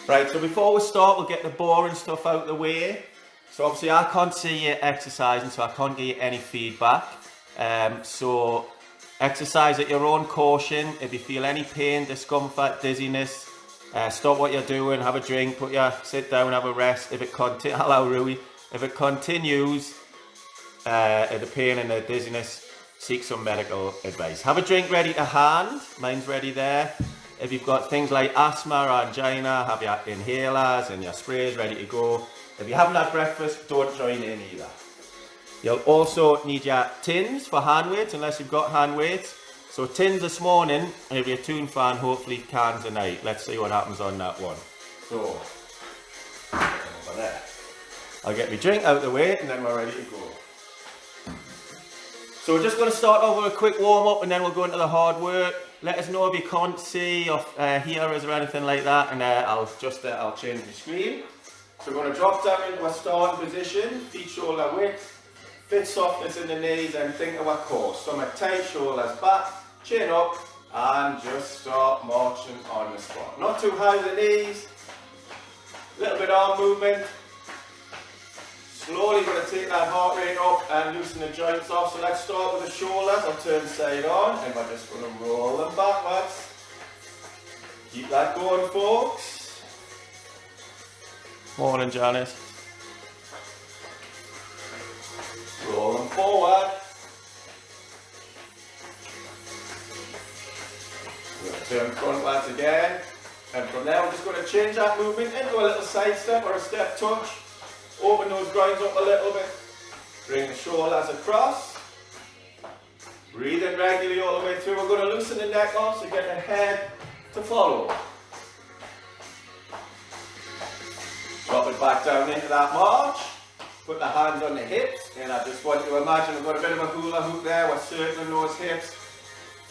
Right, so before we start, we'll get the boring stuff out of the way. So obviously I can't see you exercising, so I can't give you any feedback. So exercise at your own caution. If you feel any pain, discomfort, dizziness, stop what you're doing, have a drink, sit down, have a rest. If it continues, the pain and the dizziness, seek some medical advice. Have a drink ready to hand. Mine's ready there. If you've got things like asthma or angina, have your inhalers and your sprays ready to go. If you haven't had breakfast, don't join in either. You'll also need your tins for hand weights, unless you've got hand weights. So tins this morning, and if you're a tune fan, hopefully cans tonight. Let's see what happens on that one. So, over there. I'll get my drink out of the way, and then we're ready to go. So we're just going to start off with a quick warm up, and then we'll go into the hard work. Let us know if you can't see or hear us or anything like that, and I'll change the screen. So we're going to drop down into a starting position, feet shoulder width, bit softness in the knees, and think of our core. Stomach tight, shoulders back, chin up, and just start marching on the squat. Not too high with the knees, a little bit arm movement. Slowly going to take that heart rate up and loosen the joints off. So let's start with the shoulders. I'll turn side on and we're just going to roll them backwards. Keep that going, folks. Morning, Janice. Roll them forward. Turn frontwards again. And from there we're just going to change that movement into a little side step or a step touch. Open those groins up a little bit. Bring the shoulders across. Breathe in regularly all the way through. We're going to loosen the neck off so get the head to follow. Drop it back down into that march. Put the hands on the hips. And I just want you to imagine we've got a bit of a hula hoop there. We're circling those hips.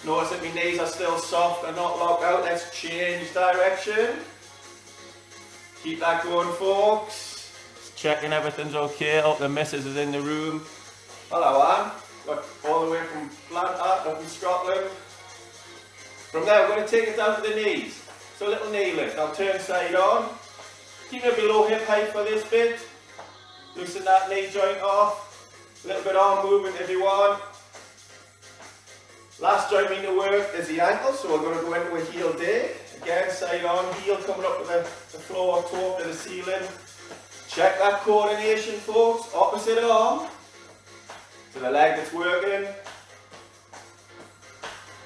Notice that my knees are still soft and not locked out. Let's change direction. Keep that going, folks. Checking everything's okay. Hope the missus is in the room. Hello, Anne. Got all the way from Blantyre up in Scotland. From there, we're going to take it down to the knees. So a little knee lift. I'll turn side on. Keep it below hip height for this bit. Loosen that knee joint off. A little bit arm movement if you want. Last joint we need to work is the ankle. So we're going to go into a heel dig. Again, side on. Heel coming up to the floor, toe to the ceiling. Check that coordination, folks. Opposite arm to the leg that's working.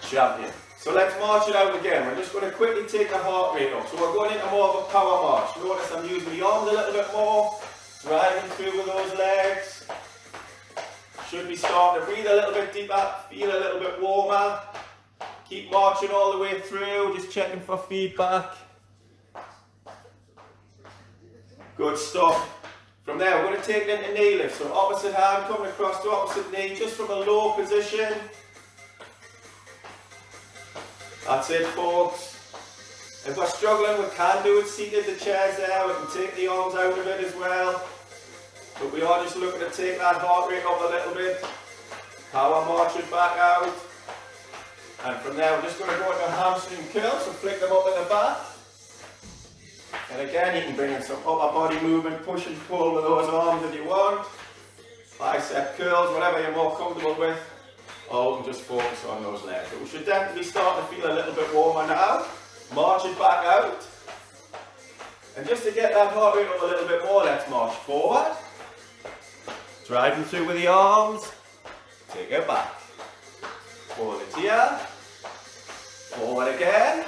Champion. So let's march it out again. We're just going to quickly take the heart rate up. So we're going into more of a power march. Notice I'm using the arms a little bit more. Driving through with those legs. Should be starting to breathe a little bit deeper. Feel a little bit warmer. Keep marching all the way through. Just checking for feedback. Good stuff. From there, we're going to take it into knee lift. So opposite hand coming across to opposite knee, just from a low position. That's it, folks. If we're struggling, we can do it seated. The chair's there. We can take the arms out of it as well. But we are just looking to take that heart rate up a little bit. Power march it back out. And from there, we're just going to go into a hamstring curl. So flick them up in the back. And again, you can bring in some upper body movement, push and pull with those arms if you want. Bicep curls, whatever you're more comfortable with. Or we can just focus on those legs. But we should definitely start to feel a little bit warmer now. March it back out. And just to get that heart rate up a little bit more, let's march forward. Driving through with the arms. Take it back. Hold it here. Forward again.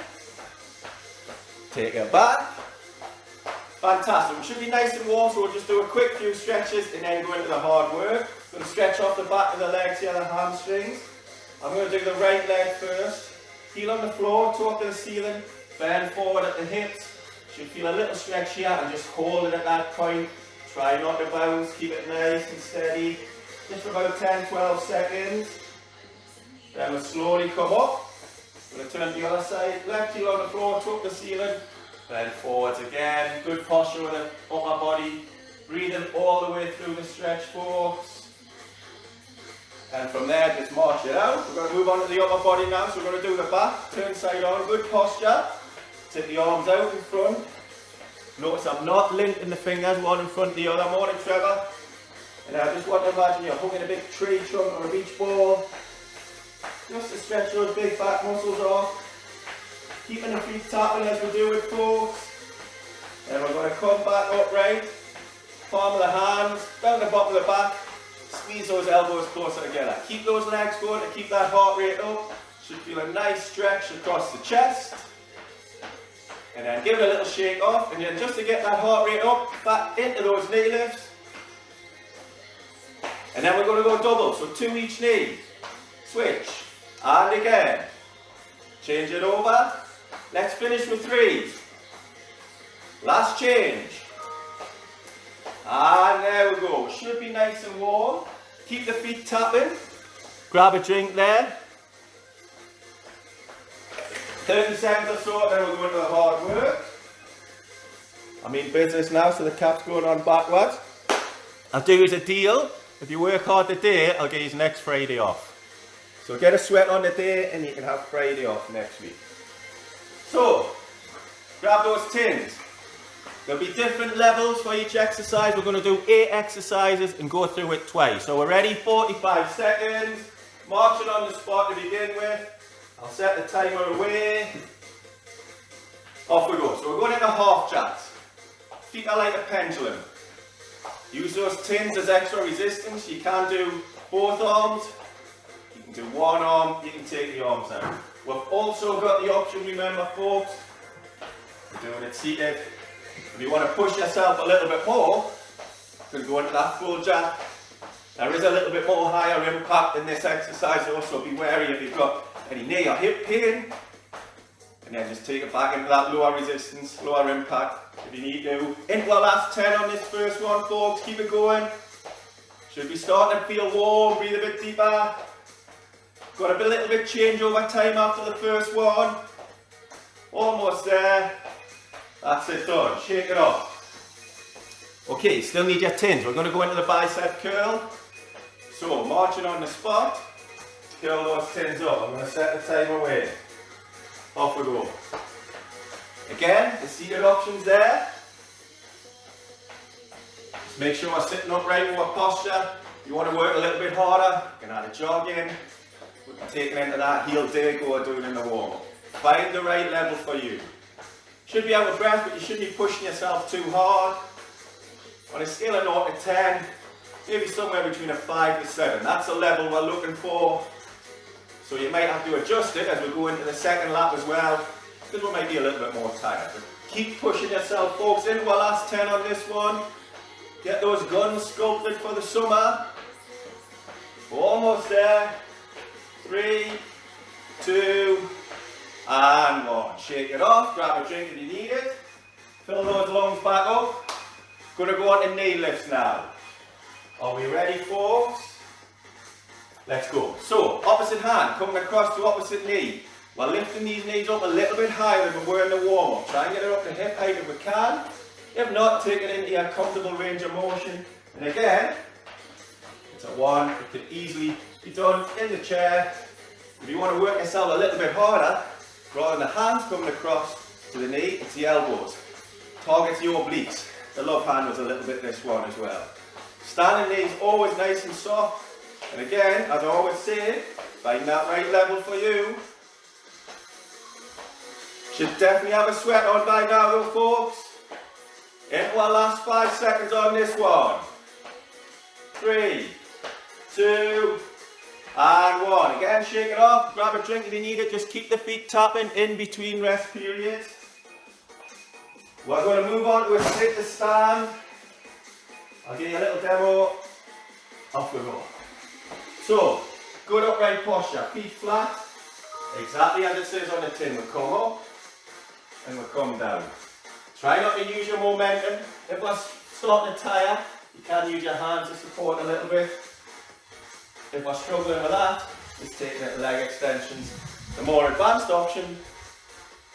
Take it back. Fantastic. We should be nice and warm, so we'll just do a quick few stretches and then go into the hard work. Going to stretch off the back of the legs here, the hamstrings. I'm going to do the right leg first. Heel on the floor, toe up to the ceiling. Bend forward at the hips. Should feel a little stretch here and just hold it at that point. Try not to bounce, keep it nice and steady. Just for about 10-12 seconds. Then we'll slowly come up. I'm going to turn to the other side. Left heel on the floor, toe up the ceiling. Then forwards again, good posture with the upper body. Breathing all the way through the stretch, folks. And from there, just march it out. We're going to move on to the upper body now. So we're going to do the back, turn side on, good posture. Take the arms out in front. Notice I'm not linking the fingers one in front of the other. Morning, Trevor. And I just want to imagine you're hooking a big tree trunk or a beach ball. Just to stretch those big back muscles off. Keeping the feet tapping as we do it, folks. And we're going to come back upright. Palm of the hands, down the bottom of the back. Squeeze those elbows closer together. Keep those legs going to keep that heart rate up. Should feel a nice stretch across the chest. And then give it a little shake off. And then just to get that heart rate up, back into those knee lifts. And then we're going to go double. So 2 each knee. Switch. And again. Change it over. Let's finish with 3s. Last change. And there we go. Should be nice and warm. Keep the feet tapping. Grab a drink there. 30 seconds or so, then we'll go into the hard work. I mean business now, so the cap's going on backwards. I'll do you a deal. If you work hard today, I'll get you next Friday off. So get a sweat on today and you can have Friday off next week. So, grab those tins. There'll be different levels for each exercise. We're going to do 8 exercises and go through it twice. So we're ready, 45 seconds. Marching on the spot to begin with. I'll set the timer away. Off we go. So we're going into half jacks. Feet are like a pendulum. Use those tins as extra resistance. You can do both arms. You can do one arm. You can take the arms out. We've also got the option, remember folks, we're doing it seated. If you want to push yourself a little bit more, you can go into that full jack. There is a little bit more higher impact in this exercise, so be wary if you've got any knee or hip pain. And then just take it back into that lower resistance, lower impact if you need to. Into our last 10 on this first one, folks. Keep it going. Should be starting to feel warm. Breathe a bit deeper. Got a little bit change over time after the first one. Almost there. That's it, done. Shake it off. Okay, still need your tins. We're going to go into the bicep curl. So, marching on the spot. Curl those tins up. I'm going to set the time away. Off we go. Again, the seated options there. Just make sure we're sitting upright with our posture. If you want to work a little bit harder, you can add a jog in. We can take it into that heel dig or do it in the warm-up. Find the right level for you. Should be out of breath, but you shouldn't be pushing yourself too hard. On a scale of 0 to 10, maybe somewhere between a 5 to 7. That's the level we're looking for. So you might have to adjust it as we go into the second lap as well, because we might be a little bit more tired. But keep pushing yourself, folks. Into our last 10 on this one. Get those guns sculpted for the summer. Almost there. 3, 2, and 1. Shake it off. Grab a drink if you need it. Fill those lungs back up. Going to go on to knee lifts now. Are we ready, folks? Let's go. So, opposite hand, coming across to opposite knee. We're lifting these knees up a little bit higher than we were in the warm-up. Try and get it up to hip height if we can. If not, take it into a comfortable range of motion. And again, it's a 1. It can easily be done in the chair. If you want to work yourself a little bit harder, rather than the hands coming across to the knee, it's the elbows. Targets your obliques. The love hand was a little bit this one as well. Standing knees always nice and soft. And again, as I always say, find that right level for you. Should definitely have a sweat on by now though, folks. Into our last 5 seconds on this one. 3, 2, and 1. Again, shake it off. Grab a drink if you need it. Just keep the feet tapping in between rest periods. We're going to move on to a sit to stand. I'll give you a little demo. Off we go. So, good upright posture, feet flat, exactly as it says on the tin. We'll come up and we'll come down. Try not to use your momentum. If we're starting to tire, you can use your hands to support a little bit. If we're struggling with that, just take little leg extensions. The more advanced option,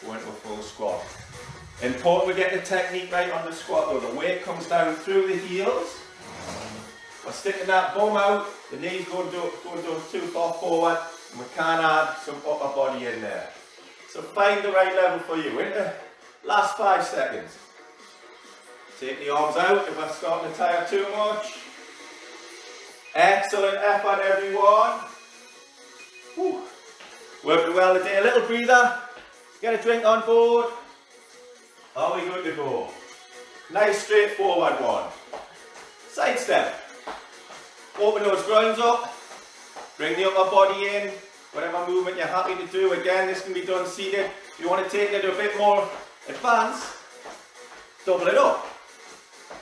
go into a full squat. Important we get the technique right on the squat though. The weight comes down through the heels. We're sticking that bum out, the knees don't go too far forward, and we can add some upper body in there. So find the right level for you. In the last 5 seconds. Take the arms out if we're starting to tire too much. Excellent effort, everyone. Whew. Working well today. A little breather. Get a drink on board. Are we good to go? Nice straightforward one. Side step. Open those groins up. Bring the upper body in. Whatever movement you're happy to do. Again, this can be done seated. If you want to take it a bit more advanced, double it up.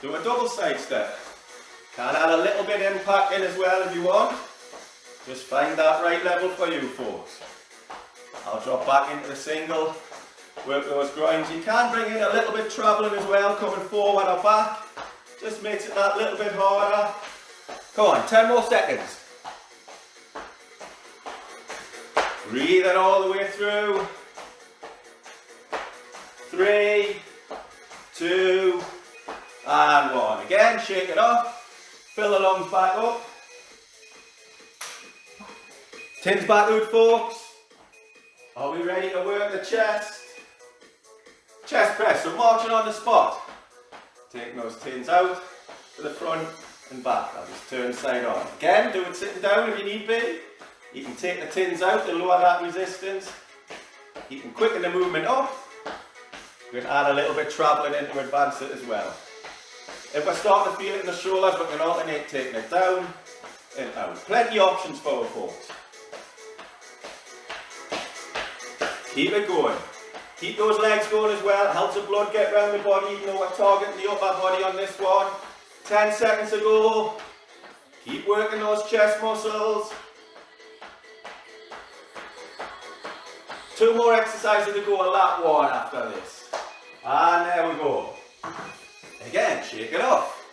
Do a double side step. Can add a little bit impact in as well if you want. Just find that right level for you, folks. I'll drop back into the single. Work those groins. You can bring in a little bit travelling as well, coming forward or back. Just makes it that little bit harder. Come on, 10 more seconds. Breathe it all the way through. 3, 2, and 1. Again, shake it off. Fill the lungs back up. Tins back out, folks. Are we ready to work the chest? Chest press, so marching on the spot. Taking those tins out to the front and back. I'll just turn side on. Again, do it sitting down if you need be. You can take the tins out to lower that resistance. You can quicken the movement up. We can add a little bit travelling in to advance it as well. If we're starting to feel it in the shoulders, we can alternate taking it down and out. Plenty of options for our folks. Keep it going. Keep those legs going as well. It helps the blood get around the body, even though we're targeting the upper body on this one. 10 seconds to go. Keep working those chest muscles. 2 more exercises to go, a lap one after this. And there we go. Again, shake it off.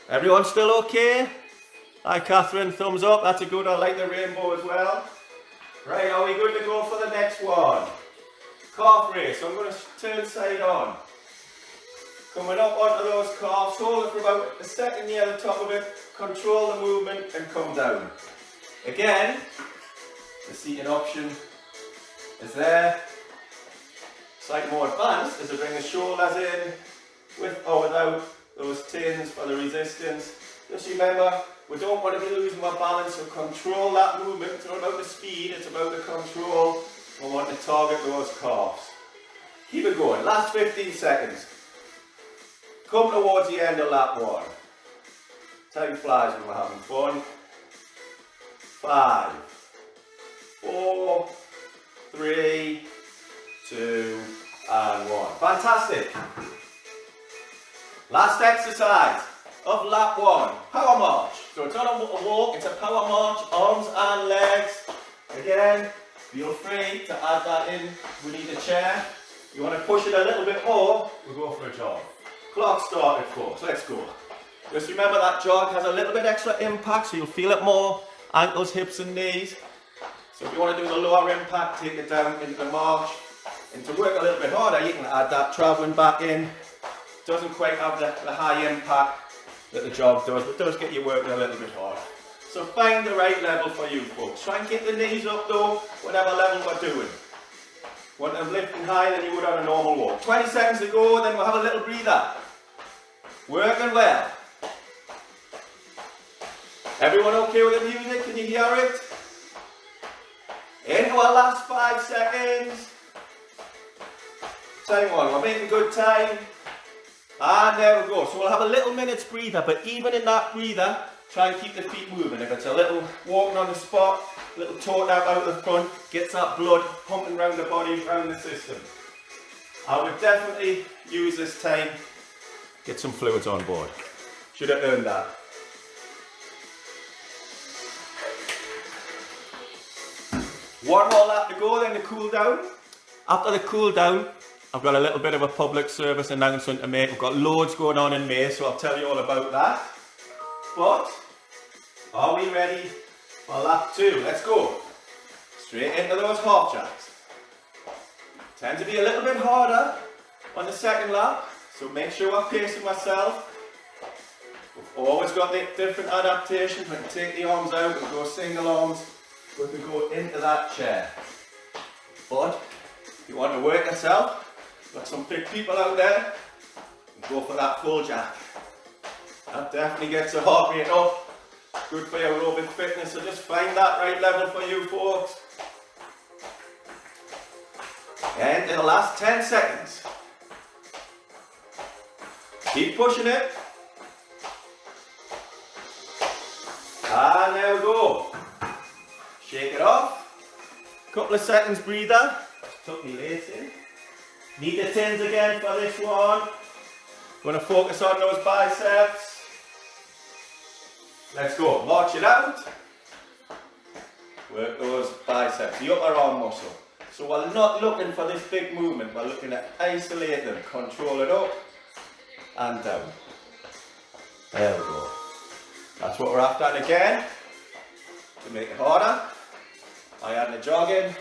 Everyone still okay? Hi Catherine, thumbs up. That's a good, I like the rainbow as well. Right, are we good to go for the next one? Calf raise. So I'm going to turn side on. Coming up onto those calves. Hold it for about a second near the top of it. Control the movement and come down. Again, the seating option is there. Slightly more advanced is to bring the shoulders in with or without those tins for the resistance. Just remember, we don't want to be losing our balance, so control that movement. It's not about the speed, it's about the control. We want to target those calves. Keep it going, last 15 seconds. Come towards the end of lap one. Time flies when we're having fun. 5, 4, 3, 2, and 1. Fantastic. Last exercise of lap one, power march. So it's not a walk, it's a power march, arms and legs. Again, feel free to add that in. We need a chair. You want to push it a little bit more, we'll go for a jog. Clock started, folks, let's go. Just remember that jog has a little bit extra impact, so you'll feel it more, ankles, hips and knees. So if you want to do the lower impact, take it down into the march. And to work a little bit harder, you can add that travelling back in. Doesn't quite have the high impact that the jog does, but does get you working a little bit harder. So find the right level for you folks. Try and keep the knees up though, whatever level we're doing. Want them lifting higher than you would on a normal walk. 20 seconds to go, then we'll have a little breather. Working well. Everyone okay with the music? Can you hear it? Into our last 5 seconds. Time one, we're making good time. And there we go. So we'll have a little minute's breather, but even in that breather, try and keep the feet moving. If it's a little walking on the spot, a little toe tap out the front, gets that blood pumping around the body, around the system. I would definitely use this time, get some fluids on board. Should have earned that. One more lap to go, then to cool down. After the cool down, I've got a little bit of a public service announcement to make. We've got loads going on in May, so I'll tell you all about that. But, are we ready for lap 2? Let's go. Straight into those half jacks. Tend to be a little bit harder on the second lap, so make sure we're pacing ourselves. We've always got the different adaptations. We can take the arms out, we can go single arms, we can go into that chair. But, if you want to work yourself, got some big people out there, go for that full jack. That definitely gets the heart rate up. Good for your aerobic fitness, so just find that right level for you folks. And in the last 10 seconds. Keep pushing it. And there we go. Shake it off. Couple of seconds breather. Tuck me legs in. Need the tins again for this one. Going to focus on those biceps. Let's go. March it out. Work those biceps, the upper arm muscle. So we're not looking for this big movement. We're looking to isolate them. Control it up and down. There we go. That's what we're after. And again, to make it harder, I add the jogging.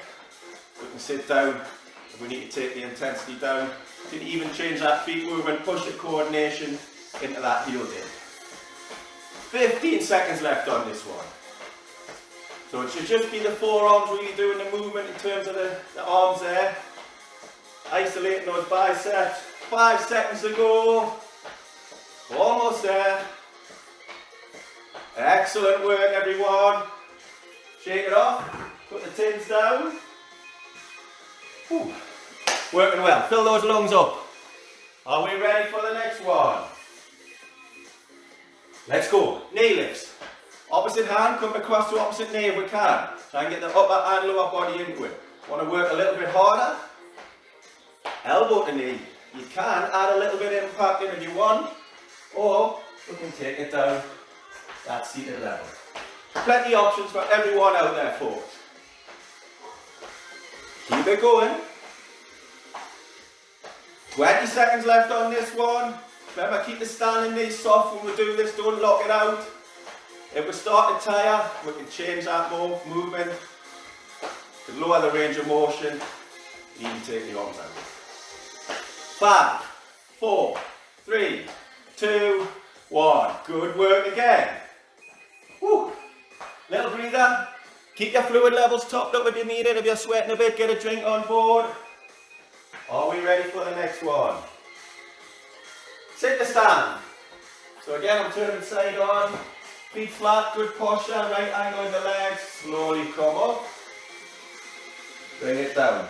We can sit down if we need to take the intensity down. You can even change that feet movement, push the coordination into that heel dip. 15 seconds left on this one. So it should just be the forearms really doing the movement in terms of the arms there. Isolating those biceps. 5 seconds to go. Almost there. Excellent work everyone. Shake it off. Put the tins down. Whew. Working well. Fill those lungs up. Are we ready for the next one? Let's go. Knee lifts. Opposite hand, come across to opposite knee if we can. Try and get the upper and lower body into it. Want to work a little bit harder? Elbow to knee. You can add a little bit of impact in if you want, or we can take it down that seated level. Plenty of options for everyone out there, folks. Keep it going. 20 seconds left on this one. Remember, keep the standing knee soft when we do this, don't lock it out. If we start to tire, we can change that movement to lower the range of motion, even take the arms out. 5, 4, 3, 2, 1. Good work again. Woo. Little breather. Keep your fluid levels topped up if you need it. If you're sweating a bit, get a drink on board. Are we ready for the next one? Sit to stand. So again, I'm turning side on. Feet flat, good posture, right angle in the legs. Slowly come up. Bring it down.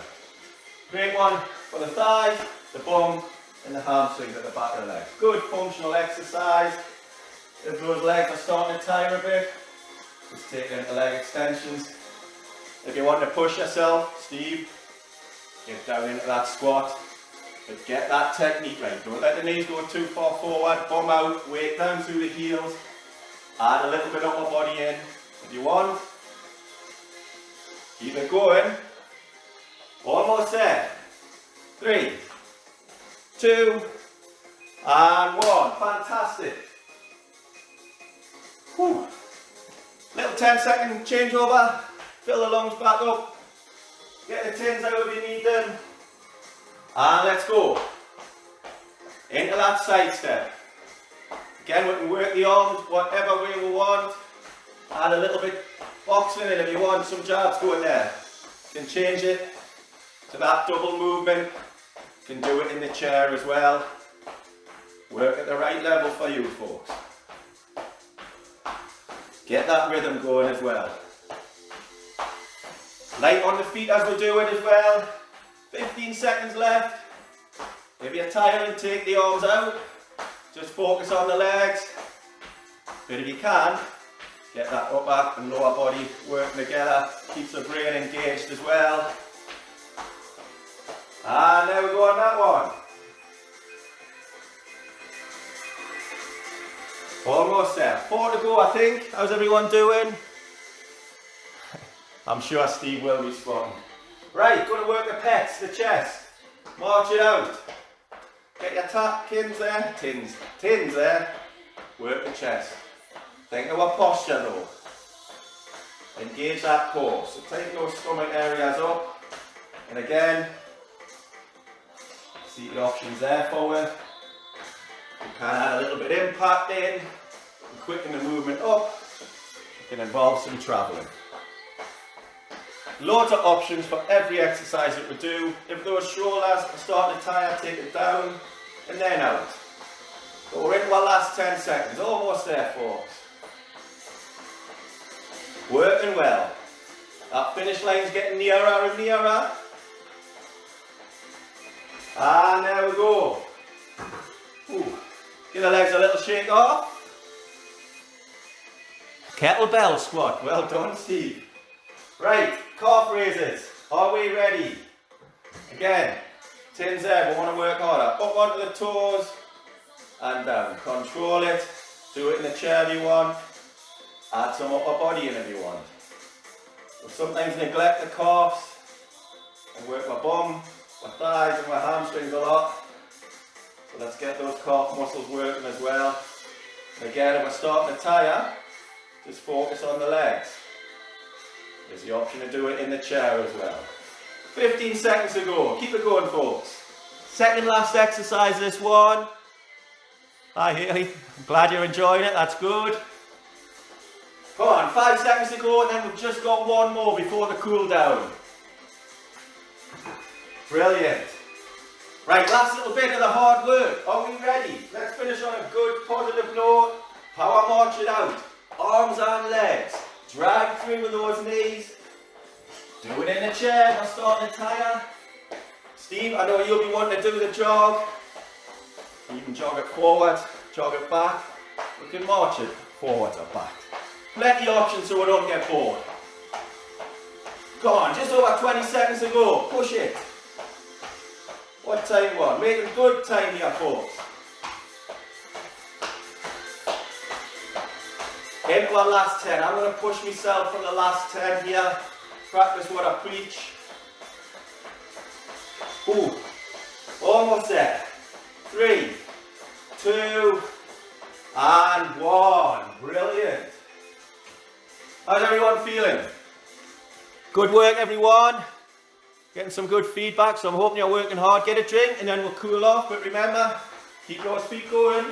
Great one for the thighs, the bum, and the hamstrings at the back of the legs. Good functional exercise. If those legs are starting to tire a bit, just take them to leg extensions. If you want to push yourself, Steve, get down into that squat. But get that technique right. Don't let the knees go too far forward. Bum out, weight down through the heels. Add a little bit upper body in if you want. Keep it going. Almost there. 3, 2, and 1. Fantastic. Whew. Little 10-second changeover. Fill the lungs back up. Get the tins out if you need them. And let's go. Into that side step. Again, we can work the arms whatever way we want. Add a little bit boxing in if you want some jabs going there. You can change it to that double movement. You can do it in the chair as well. Work at the right level for you folks. Get that rhythm going as well. Light on the feet as we do it as well. 15 seconds left. If you're tired, take the arms out. Just focus on the legs. But if you can, get that upper and lower body working together. Keeps the brain engaged as well. And there we go on that one. Almost there. 4 to go, I think. How's everyone doing? I'm sure Steve will be spotting. Right, going to work the pecs, the chest. March it out. Get your tins there, tins there. Work the chest. Think of our posture though. Engage that core. So take those stomach areas up. And again, see the options there for you. You can add a little bit of impact in. And quicken the movement up. It can involve some travelling. Loads of options for every exercise that we do. If those shoulders are starting to tire, take it down and then out. But we're into our last 10 seconds, almost there, folks. Working well. That finish line's getting nearer and nearer. And there we go. Ooh. Give the legs a little shake off. Kettlebell squat. Well done, Steve. Right, calf raises. Are we ready? Again, tins there, we want to work harder. Up onto the toes and down. Control it. Do it in the chair if you want. Add some upper body in if you want. We'll sometimes neglect the calves and work my bum, my thighs and my hamstrings a lot. So let's get those calf muscles working as well. And again, if we're starting to tire, just focus on the legs. There's the option to do it in the chair as well. 15 seconds to go. Keep it going, folks. Second last exercise, this one. Hi, Haley. I'm glad you're enjoying it. That's good. Come on, 5 seconds to go, and then we've just got one more before the cool down. Brilliant. Right, last little bit of the hard work. Are we ready? Let's finish on a good positive note. Power march it out. Arms and legs. Drag through with those knees. Do it in the chair, not starting to tire. Steve, I know you'll be wanting to do the jog. You can jog it forward, jog it back. We can march it forward or back. Plenty of options so we don't get bored. Go on, just over 20 seconds to go. Push it. What time one? Making good time here, folks. Into our last 10. I'm going to push myself from the last 10 here. Practice what I preach. Ooh, almost there. 3, 2, and 1. Brilliant. How's everyone feeling? Good work, everyone. Getting some good feedback, so I'm hoping you're working hard. Get a drink and then we'll cool off. But remember, keep those feet going.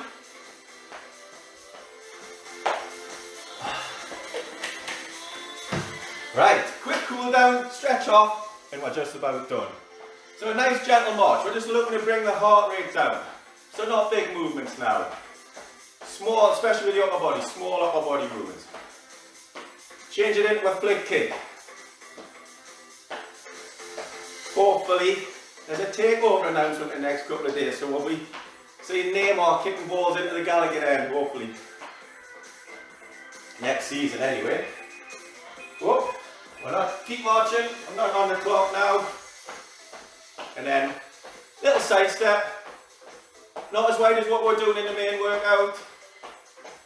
Right, quick cool down, stretch off, and we're just about done. So a nice gentle march. We're just looking to bring the heart rate down. So not big movements now. Small, especially with the upper body, small upper body movements. Change it into a flick kick. Hopefully, there's a takeover announcement in the next couple of days, so we'll be seeing Neymar kicking balls into the Gallagher end, hopefully. Next season anyway. Whoop. We're not, keep marching, I'm not on the clock now. And then, little side step. Not as wide as what we're doing in the main workout.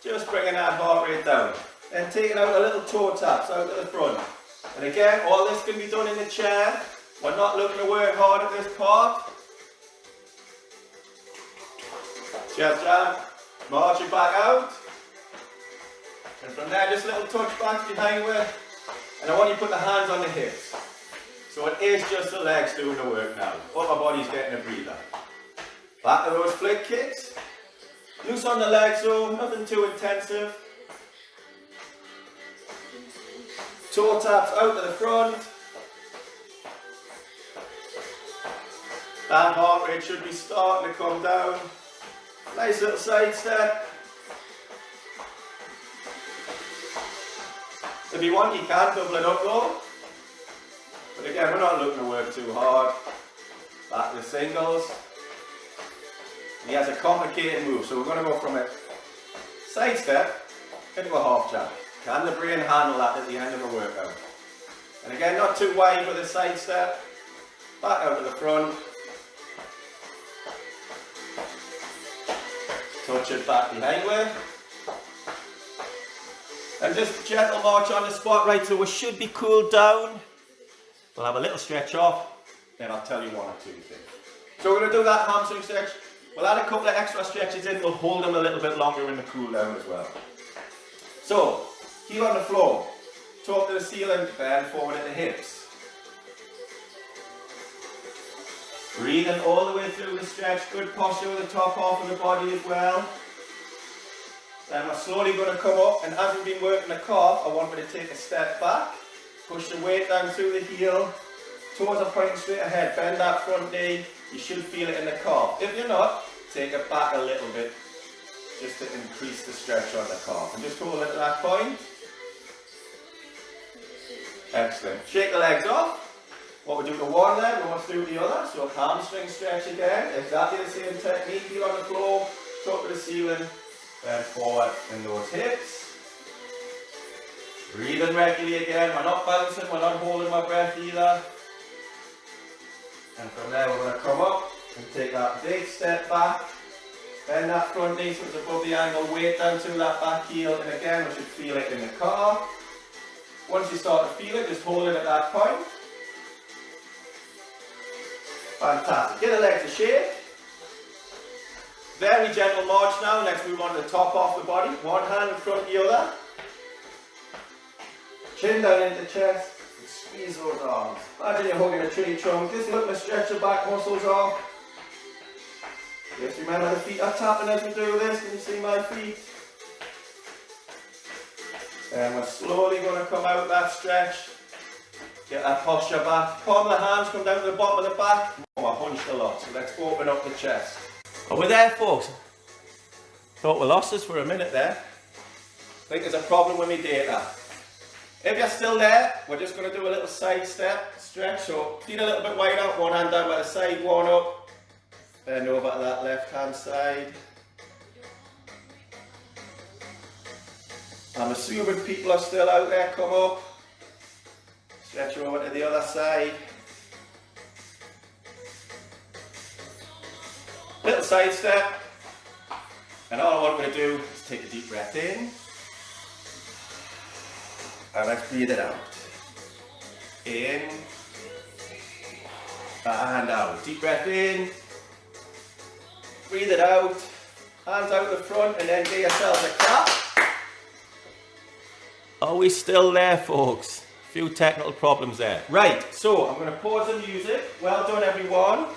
Just bringing that heart rate down. And taking out a little toe taps out to the front. And again, all this can be done in the chair. We're not looking to work hard at this part. Chest jam, march it back out. And from there, just little touch backs behind where. And I want you to put the hands on the hips. So it is just the legs doing the work now. Upper body's getting a breather. Back to those flick kicks. Loose on the legs though, nothing too intensive. Toe taps out to the front. That heart rate should be starting to come down. Nice little side step. If you want, you can double it up though. But again, we're not looking to work too hard. Back to singles. And he has a complicated move, so we're going to go from a side step into a half jab. Can the brain handle that at the end of a workout? And again, not too wide with a side step. Back out to the front. Touch it back behind way. And just gentle march on the spot, right, so we should be cooled down. We'll have a little stretch off, then I'll tell you one or two things. So we're going to do that hamstring stretch. We'll add a couple of extra stretches in, we'll hold them a little bit longer in the cool down as well. So, heel on the floor, toe to the ceiling, bend forward at the hips. Breathing all the way through the stretch, good posture with the top half of the body as well. Then we're slowly going to come up, and as we've been working the calf, I want you to take a step back, push the weight down through the heel, toes are pointing straight ahead, bend that front knee, you should feel it in the calf. If you're not, take it back a little bit, just to increase the stretch on the calf. And just hold it at that point. Excellent. Shake the legs off. What we do to one leg, we want to do the other. So hamstring stretch again. Exactly the same technique. Heel on the floor, top of the ceiling, then forward in those hips. Breathing regularly again. We're not bouncing, we're not holding my breath either. And from there we're going to come up and take that big step back. Bend that front knee so it's above the ankle, weight down to that back heel, and again we should feel it in the calf. Once you start to feel it, just hold it at that point. Fantastic. Get the legs to shake. Very gentle march now. Let's move on to the top off the body. One hand in front of the other. Chin down into the chest. And squeeze those arms. Imagine you're hugging a tree trunk. Just look to stretch your back muscles off. Just remember the feet are tapping as we do this. Can you see my feet? And we're slowly going to come out of that stretch. Get that posture back. Palm of the hands come down to the bottom of the back. Oh, I hunched a lot, so let's open up the chest. Oh, we're there, folks. Thought we lost this for a minute there. I think there's a problem with my data. If you're still there, we're just going to do a little side step stretch. So feet a little bit wider, one hand down by the side, one up. Bend over to that left hand side. I'm assuming people are still out there. Come up. Stretch over to the other side. Little side step. And all I want you to do is take a deep breath in. And let's breathe it out. In. And out. Deep breath in. Breathe it out. Hands out the front and then give yourselves a clap. Are we still there, folks? Few technical problems there. Right, so I'm going to pause the music. Well done, everyone.